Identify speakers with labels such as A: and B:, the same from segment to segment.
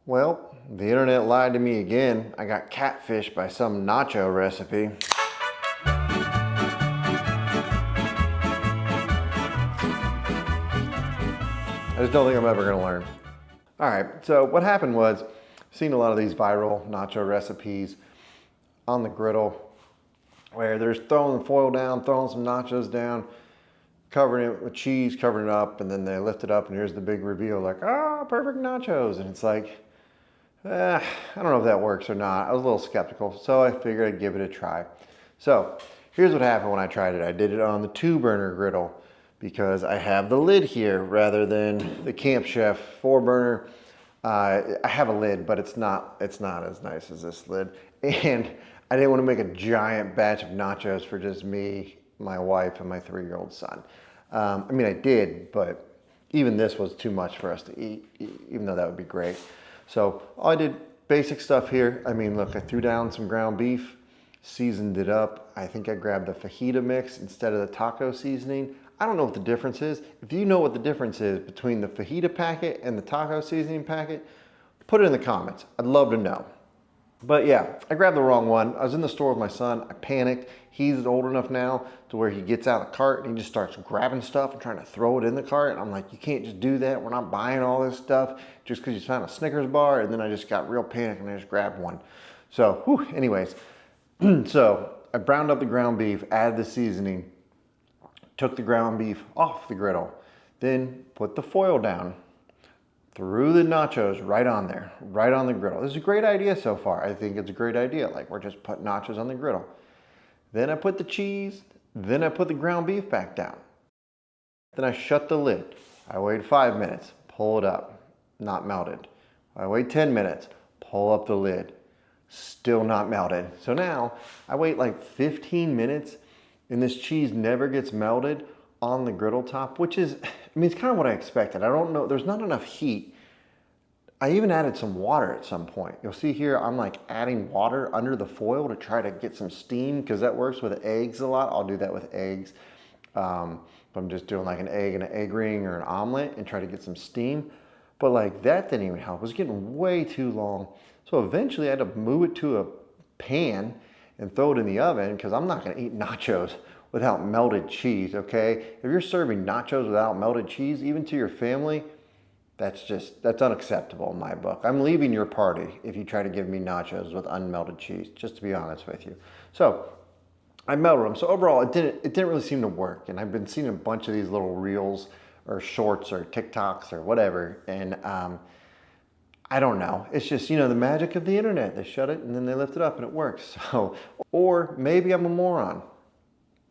A: Well, the internet lied to me again. I got catfished by some nacho recipe. I just don't think I'm ever gonna learn. All right, so what happened was, I've seen a lot of these viral nacho recipes on the griddle where they're throwing the foil down, throwing some nachos down, covering it with cheese, covering it up, and then they lift it up and here's the big reveal like, ah, perfect nachos. And it's like, I don't know if that works or not. I was a little skeptical, so I figured I'd give it a try. So here's what happened when I tried it. I did it on the 2-burner griddle because I have the lid here rather than the Camp Chef 4-burner. I have a lid, but it's not as nice as this lid. And I didn't want to make a giant batch of nachos for just me, my wife, and my 3-year-old son. I mean, I did, but even this was too much for us to eat, even though that would be great. So I did basic stuff here. I mean, look, I threw down some ground beef, seasoned it up. I think I grabbed the fajita mix instead of the taco seasoning. I don't know what the difference is. If you know what the difference is between the fajita packet and the taco seasoning packet, put it in the comments. I'd love to know. But yeah, I grabbed the wrong one. I was in the store with my son. I panicked. He's old enough now to where he gets out of the cart and he just starts grabbing stuff and trying to throw it in the cart. And I'm like, you can't just do that. We're not buying all this stuff just because you found a Snickers bar. And then I just got real panicked and I just grabbed one. So, anyways, so I browned up the ground beef, added the seasoning, took the ground beef off the griddle, then put the foil down, threw the nachos right on there, right on the griddle. This is a great idea so far. I think it's a great idea. Like, we're just putting nachos on the griddle. Then I put the cheese, then I put the ground beef back down. Then I shut the lid. I wait 5 minutes, pull it up, not melted. I wait 10 minutes, pull up the lid, still not melted. So now I wait like 15 minutes and this cheese never gets melted on the griddle top, which is, I mean, it's kind of what I expected. I don't know, there's not enough heat. I even added some water at some point. You'll see here, I'm like adding water under the foil to try to get some steam because that works with eggs a lot. I'll do that with eggs. If I'm just doing like an egg and an egg ring or an omelet and try to get some steam. But like that didn't even help. It was getting way too long. So eventually I had to move it to a pan and throw it in the oven because I'm not gonna eat nachos without melted cheese, okay? If you're serving nachos without melted cheese, even to your family, that's unacceptable in my book. I'm leaving your party if you try to give me nachos with unmelted cheese, just to be honest with you. So I melted them. So overall, it didn't really seem to work. And I've been seeing a bunch of these little reels or shorts or TikToks or whatever. And I don't know. It's just, you know, the magic of the internet. They shut it and then they lift it up and it works. So, or maybe I'm a moron.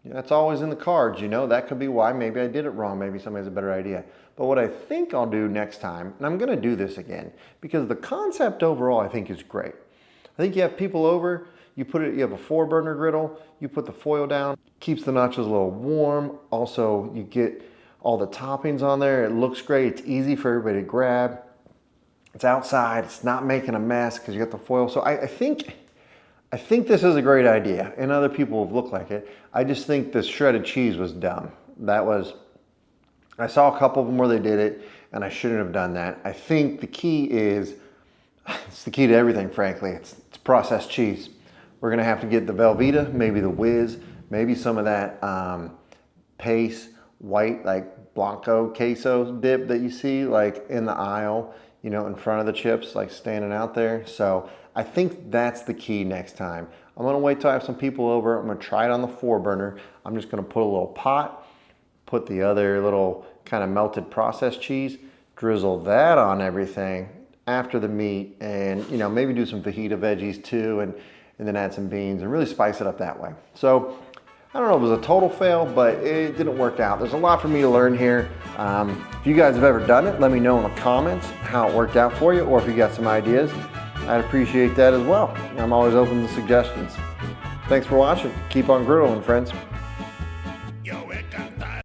A: That's always in the cards, you know, that could be why. Maybe I did it wrong. Maybe somebody has a better idea. But what I think I'll do next time, and I'm going to do this again, because the concept overall I think is great. I think you have people over, you have a 4-burner griddle, you put the foil down, keeps the nachos a little warm. Also, you get all the toppings on there. It looks great. It's easy for everybody to grab. It's outside. It's not making a mess because you got the foil. So I think this is a great idea, and other people have looked like it. I just think the shredded cheese was dumb. I saw a couple of them where they did it, and I shouldn't have done that. I think the key is, it's the key to everything, frankly. It's processed cheese. We're gonna have to get the Velveeta, maybe the Whiz, maybe some of that Pace white, like Blanco queso dip that you see like in the aisle, you know, in front of the chips, like standing out there. So I think that's the key next time. I'm gonna wait till I have some people over. I'm gonna try it on the 4-burner. I'm just gonna put a little pot, put the other little kind of melted processed cheese, drizzle that on everything after the meat, and you know, maybe do some fajita veggies too, and then add some beans and really spice it up that way. So I don't know if it was a total fail, but it didn't work out. There's a lot for me to learn here. If you guys have ever done it, let me know in the comments how it worked out for you, or if you got some ideas. I'd appreciate that as well. I'm always open to suggestions. Thanks for watching. Keep on griddling, friends.